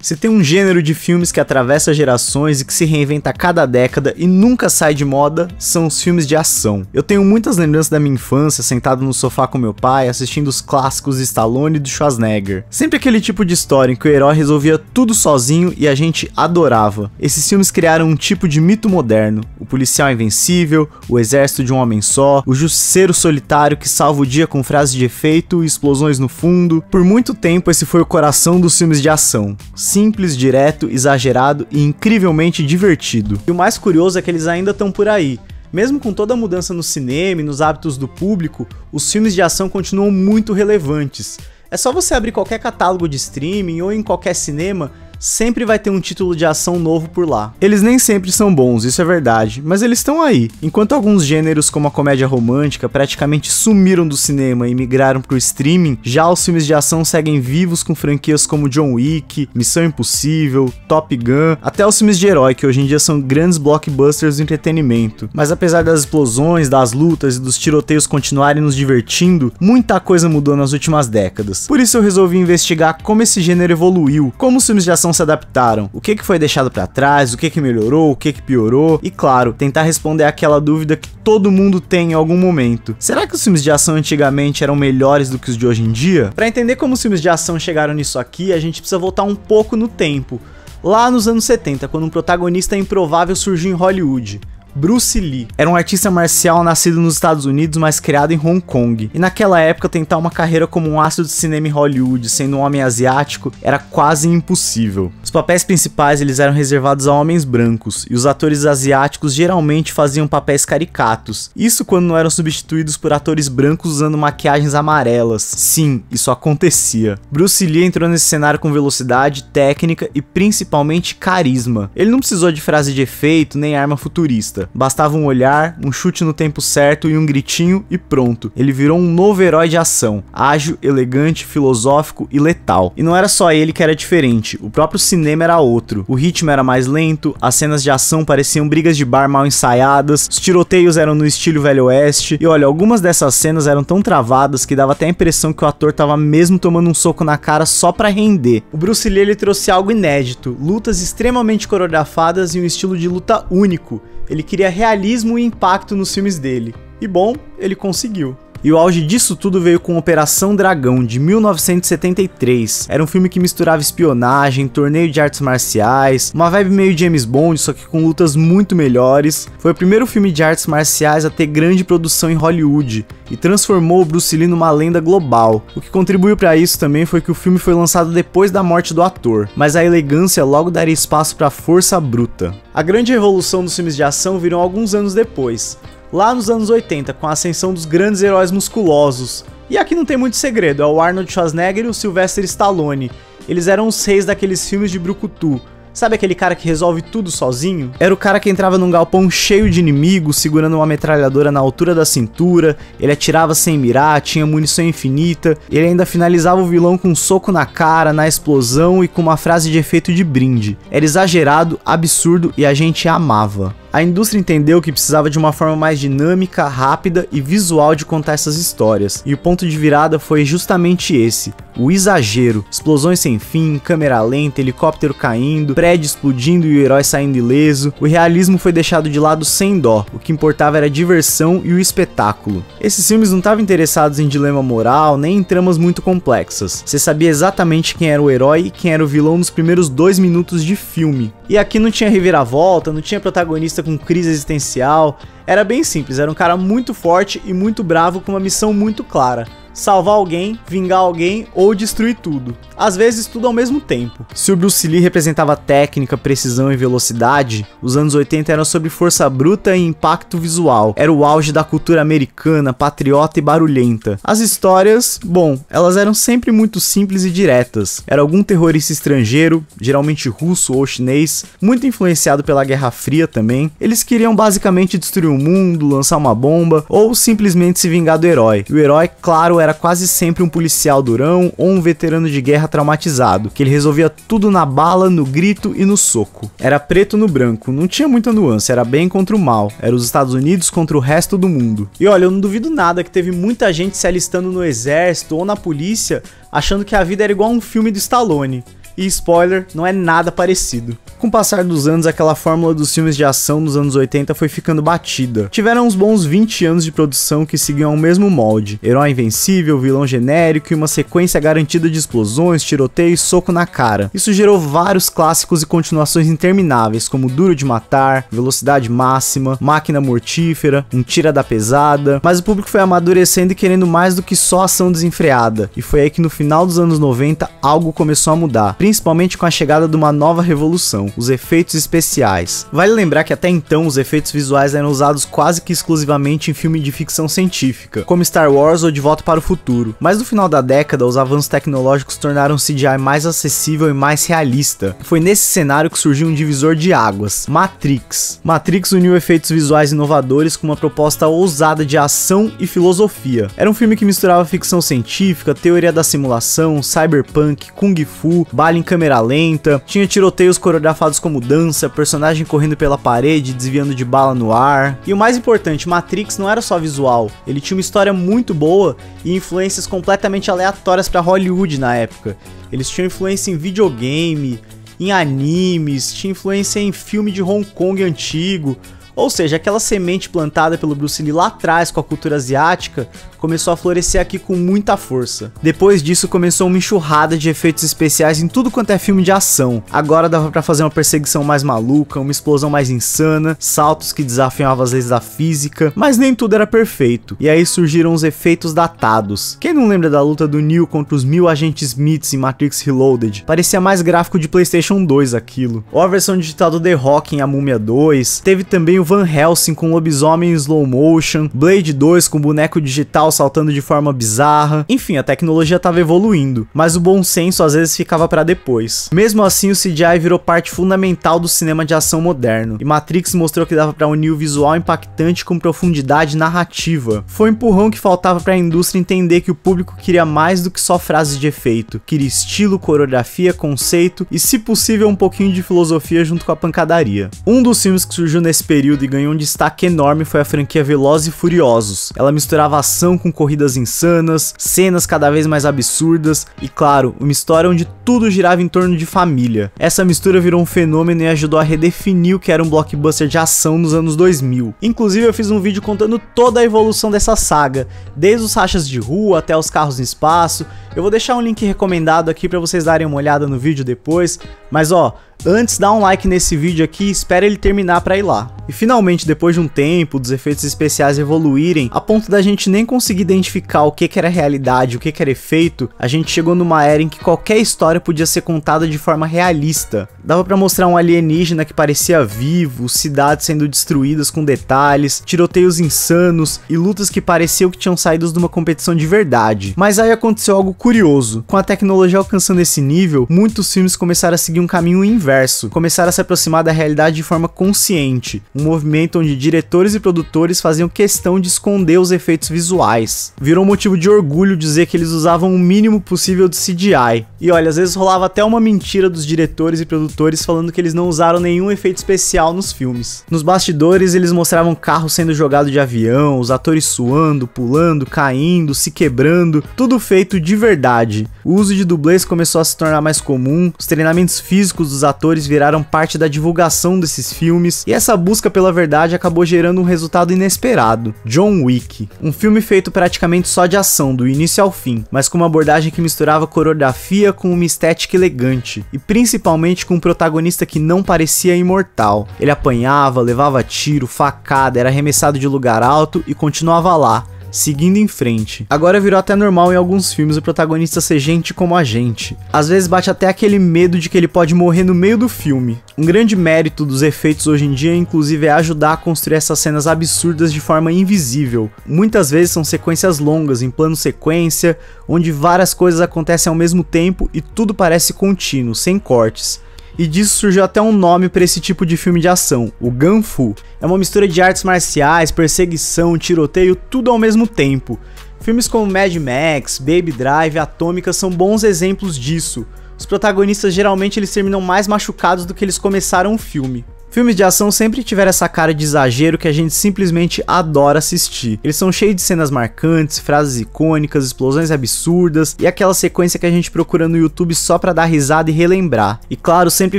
Se tem um gênero de filmes que atravessa gerações e que se reinventa a cada década e nunca sai de moda, são os filmes de ação. Eu tenho muitas lembranças da minha infância, sentado no sofá com meu pai, assistindo os clássicos de Stallone e do Schwarzenegger. Sempre aquele tipo de história em que o herói resolvia tudo sozinho e a gente adorava. Esses filmes criaram um tipo de mito moderno. O policial invencível, o exército de um homem só, o justiceiro solitário que salva o dia com frases de efeito e explosões no fundo. Por muito tempo esse foi o coração dos filmes de ação. Simples, direto, exagerado e incrivelmente divertido. E o mais curioso é que eles ainda estão por aí. Mesmo com toda a mudança no cinema e nos hábitos do público, os filmes de ação continuam muito relevantes. É só você abrir qualquer catálogo de streaming ou em qualquer cinema, sempre vai ter um título de ação novo por lá. Eles nem sempre são bons, isso é verdade, mas eles estão aí. Enquanto alguns gêneros como a comédia romântica praticamente sumiram do cinema e migraram pro streaming, já os filmes de ação seguem vivos com franquias como John Wick, Missão Impossível, Top Gun, até os filmes de herói, que hoje em dia são grandes blockbusters do entretenimento. Mas apesar das explosões, das lutas e dos tiroteios continuarem nos divertindo, muita coisa mudou nas últimas décadas. Por isso eu resolvi investigar como esse gênero evoluiu, como os filmes de ação se adaptaram, o que foi deixado pra trás, o que melhorou, o que piorou e, claro, tentar responder aquela dúvida que todo mundo tem em algum momento. Será que os filmes de ação antigamente eram melhores do que os de hoje em dia? Pra entender como os filmes de ação chegaram nisso aqui, a gente precisa voltar um pouco no tempo. Lá nos anos 70, quando um protagonista improvável surgiu em Hollywood. Bruce Lee era um artista marcial nascido nos Estados Unidos, mas criado em Hong Kong. E naquela época tentar uma carreira como um astro de cinema em Hollywood, sendo um homem asiático, era quase impossível. Os papéis principais eles eram reservados a homens brancos, e os atores asiáticos geralmente faziam papéis caricatos. Isso quando não eram substituídos por atores brancos usando maquiagens amarelas. Sim, isso acontecia. Bruce Lee entrou nesse cenário com velocidade, técnica e principalmente carisma. Ele não precisou de frase de efeito nem arma futurista. Bastava um olhar, um chute no tempo certo e um gritinho e pronto. Ele virou um novo herói de ação, ágil, elegante, filosófico e letal. E não era só ele que era diferente, o próprio cinema era outro. O ritmo era mais lento, as cenas de ação pareciam brigas de bar mal ensaiadas, os tiroteios eram no estilo Velho Oeste. E olha, algumas dessas cenas eram tão travadas que dava até a impressão que o ator tava mesmo tomando um soco na cara só pra render. O Bruce Lee ele trouxe algo inédito, lutas extremamente coreografadas e um estilo de luta único. Ele queria realismo e impacto nos filmes dele. E bom, ele conseguiu. E o auge disso tudo veio com Operação Dragão, de 1973. Era um filme que misturava espionagem, torneio de artes marciais, uma vibe meio James Bond, só que com lutas muito melhores. Foi o primeiro filme de artes marciais a ter grande produção em Hollywood e transformou o Bruce Lee numa lenda global. O que contribuiu para isso também foi que o filme foi lançado depois da morte do ator, mas a elegância logo daria espaço para a força bruta. A grande revolução dos filmes de ação virou alguns anos depois. Lá nos anos 80, com a ascensão dos grandes heróis musculosos. E aqui não tem muito segredo, é o Arnold Schwarzenegger e o Sylvester Stallone. Eles eram os reis daqueles filmes de brucutu. Sabe aquele cara que resolve tudo sozinho? Era o cara que entrava num galpão cheio de inimigos, segurando uma metralhadora na altura da cintura, ele atirava sem mirar, tinha munição infinita, ele ainda finalizava o vilão com um soco na cara, na explosão e com uma frase de efeito de brinde. Era exagerado, absurdo e a gente amava. A indústria entendeu que precisava de uma forma mais dinâmica, rápida e visual de contar essas histórias. E o ponto de virada foi justamente esse, o exagero. Explosões sem fim, câmera lenta, helicóptero caindo, prédio explodindo e o herói saindo ileso. O realismo foi deixado de lado sem dó, o que importava era a diversão e o espetáculo. Esses filmes não estavam interessados em dilema moral, nem em tramas muito complexas. Você sabia exatamente quem era o herói e quem era o vilão nos primeiros 2 minutos de filme. E aqui não tinha reviravolta, não tinha protagonista com crise existencial, era bem simples, era um cara muito forte e muito bravo com uma missão muito clara. Salvar alguém, vingar alguém ou destruir tudo. Às vezes tudo ao mesmo tempo. Se o Bruce Lee representava técnica, precisão e velocidade, os anos 80 eram sobre força bruta e impacto visual. Era o auge da cultura americana, patriota e barulhenta. As histórias, bom, elas eram sempre muito simples e diretas. Era algum terrorista estrangeiro, geralmente russo ou chinês, muito influenciado pela Guerra Fria também. Eles queriam basicamente destruir o mundo, lançar uma bomba ou simplesmente se vingar do herói. E o herói, claro, era quase sempre um policial durão ou um veterano de guerra traumatizado, que ele resolvia tudo na bala, no grito e no soco. Era preto no branco, não tinha muita nuance, era bem contra o mal, era os Estados Unidos contra o resto do mundo. E olha, eu não duvido nada que teve muita gente se alistando no exército ou na polícia, achando que a vida era igual a um filme do Stallone. E spoiler, não é nada parecido. Com o passar dos anos, aquela fórmula dos filmes de ação dos anos 80 foi ficando batida. Tiveram uns bons 20 anos de produção que seguiam o mesmo molde. Herói invencível, vilão genérico e uma sequência garantida de explosões, tiroteio e soco na cara. Isso gerou vários clássicos e continuações intermináveis, como Duro de Matar, Velocidade Máxima, Máquina Mortífera, Um Tira da Pesada, mas o público foi amadurecendo e querendo mais do que só ação desenfreada. E foi aí que no final dos anos 90 algo começou a mudar, principalmente com a chegada de uma nova revolução, os efeitos especiais. Vale lembrar que até então os efeitos visuais eram usados quase que exclusivamente em filme de ficção científica, como Star Wars ou De Volta para o Futuro. Mas no final da década, os avanços tecnológicos tornaram o CGI mais acessível e mais realista. Foi nesse cenário que surgiu um divisor de águas, Matrix. Matrix uniu efeitos visuais inovadores com uma proposta ousada de ação e filosofia. Era um filme que misturava ficção científica, teoria da simulação, cyberpunk, kung fu, baile em câmera lenta, tinha tiroteios coreografados como dança, personagem correndo pela parede, desviando de bala no ar. E o mais importante, Matrix não era só visual, ele tinha uma história muito boa e influências completamente aleatórias para Hollywood na época. Eles tinham influência em videogame, em animes, tinha influência em filme de Hong Kong antigo. Ou seja, aquela semente plantada pelo Bruce Lee lá atrás com a cultura asiática começou a florescer aqui com muita força. Depois disso começou uma enxurrada de efeitos especiais em tudo quanto é filme de ação. Agora dava pra fazer uma perseguição mais maluca, uma explosão mais insana, saltos que desafiavam as leis da física, mas nem tudo era perfeito. E aí surgiram os efeitos datados. Quem não lembra da luta do Neo contra os 1000 agentes Smiths em Matrix Reloaded? Parecia mais gráfico de PlayStation 2 aquilo. Ou a versão digital do The Rock em A Múmia 2. Teve também o Van Helsing com lobisomem em slow motion, Blade 2 com boneco digital saltando de forma bizarra. Enfim, a tecnologia estava evoluindo, mas o bom senso às vezes ficava para depois. Mesmo assim, o CGI virou parte fundamental do cinema de ação moderno, e Matrix mostrou que dava para unir o visual impactante com profundidade narrativa. Foi um empurrão que faltava para a indústria entender que o público queria mais do que só frases de efeito, queria estilo, coreografia, conceito e, se possível, um pouquinho de filosofia junto com a pancadaria. Um dos filmes que surgiu nesse período e ganhou um destaque enorme foi a franquia Velozes e Furiosos. Ela misturava ação com corridas insanas, cenas cada vez mais absurdas e, claro, uma história onde tudo girava em torno de família. Essa mistura virou um fenômeno e ajudou a redefinir o que era um blockbuster de ação nos anos 2000. Inclusive, eu fiz um vídeo contando toda a evolução dessa saga, desde os rachas de rua até os carros no espaço. Eu vou deixar um link recomendado aqui para vocês darem uma olhada no vídeo depois, mas ó, antes dá um like nesse vídeo aqui e espera ele terminar para ir lá. E finalmente, depois de um tempo dos efeitos especiais evoluírem, a ponto da gente nem conseguir identificar o que era realidade, o que era efeito, a gente chegou numa era em que qualquer história podia ser contada de forma realista. Dava pra mostrar um alienígena que parecia vivo, cidades sendo destruídas com detalhes, tiroteios insanos e lutas que pareciam que tinham saído de uma competição de verdade. Mas aí aconteceu algo curioso. Com a tecnologia alcançando esse nível, muitos filmes começaram a seguir um caminho inverso, começaram a se aproximar da realidade de forma consciente, um movimento onde diretores e produtores faziam questão de esconder os efeitos visuais. Virou motivo de orgulho dizer que eles usavam o mínimo possível de CGI. E olha, às vezes rolava até uma mentira dos diretores e produtores falando que eles não usaram nenhum efeito especial nos filmes. Nos bastidores eles mostravam carros sendo jogados de avião, os atores suando, pulando, caindo, se quebrando, tudo feito de verdade. O uso de dublês começou a se tornar mais comum, os treinamentos físicos dos atores viraram parte da divulgação desses filmes, e essa busca pela verdade acabou gerando um resultado inesperado. John Wick, um filme feito praticamente só de ação, do início ao fim, mas com uma abordagem que misturava coreografia com uma estética elegante, e principalmente com um protagonista que não parecia imortal. Ele apanhava, levava tiro, facada, era arremessado de lugar alto e continuava lá, seguindo em frente. Agora virou até normal em alguns filmes o protagonista ser gente como a gente. Às vezes bate até aquele medo de que ele pode morrer no meio do filme. Um grande mérito dos efeitos hoje em dia, inclusive, é ajudar a construir essas cenas absurdas de forma invisível. Muitas vezes são sequências longas, em plano sequência, onde várias coisas acontecem ao mesmo tempo e tudo parece contínuo, sem cortes. E disso surgiu até um nome para esse tipo de filme de ação, o Gun Fu. É uma mistura de artes marciais, perseguição, tiroteio, tudo ao mesmo tempo. Filmes como Mad Max, Baby Drive, Atômica são bons exemplos disso. Os protagonistas geralmente eles terminam mais machucados do que eles começaram o filme. Filmes de ação sempre tiveram essa cara de exagero que a gente simplesmente adora assistir. Eles são cheios de cenas marcantes, frases icônicas, explosões absurdas e aquela sequência que a gente procura no YouTube só pra dar risada e relembrar. E claro, sempre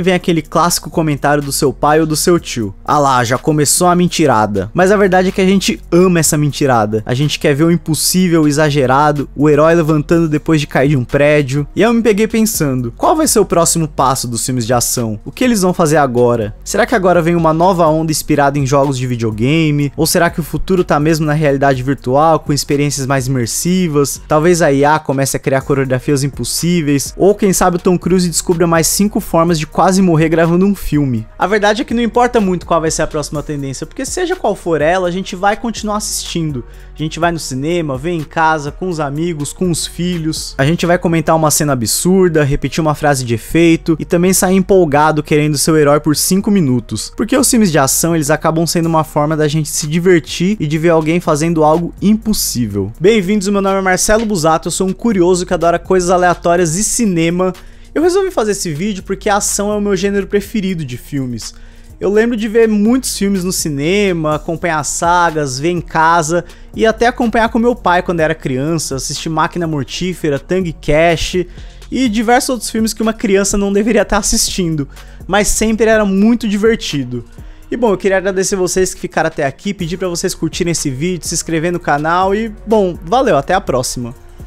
vem aquele clássico comentário do seu pai ou do seu tio: ah lá, já começou a mentirada. Mas a verdade é que a gente ama essa mentirada. A gente quer ver o impossível, o exagerado, o herói levantando depois de cair de um prédio. E eu me peguei pensando, qual vai ser o próximo passo dos filmes de ação? O que eles vão fazer agora? Será que agora vem uma nova onda inspirada em jogos de videogame? Ou será que o futuro tá mesmo na realidade virtual, com experiências mais imersivas? Talvez a IA comece a criar coreografias impossíveis? Ou quem sabe o Tom Cruise descubra mais 5 formas de quase morrer gravando um filme? A verdade é que não importa muito qual vai ser a próxima tendência, porque seja qual for ela, a gente vai continuar assistindo. A gente vai no cinema, vê em casa, com os amigos, com os filhos. A gente vai comentar uma cena absurda, repetir uma frase de efeito e também sair empolgado querendo ser o herói por 5 minutos. Porque os filmes de ação, eles acabam sendo uma forma da gente se divertir e de ver alguém fazendo algo impossível. Bem-vindos, meu nome é Marcelo Busato, eu sou um curioso que adora coisas aleatórias e cinema. Eu resolvi fazer esse vídeo porque a ação é o meu gênero preferido de filmes. Eu lembro de ver muitos filmes no cinema, acompanhar sagas, ver em casa e até acompanhar com meu pai quando era criança, assistir Máquina Mortífera, Tango Cash e diversos outros filmes que uma criança não deveria estar assistindo, mas sempre era muito divertido. E bom, eu queria agradecer vocês que ficaram até aqui, pedir para vocês curtirem esse vídeo, se inscrever no canal e bom, valeu, até a próxima.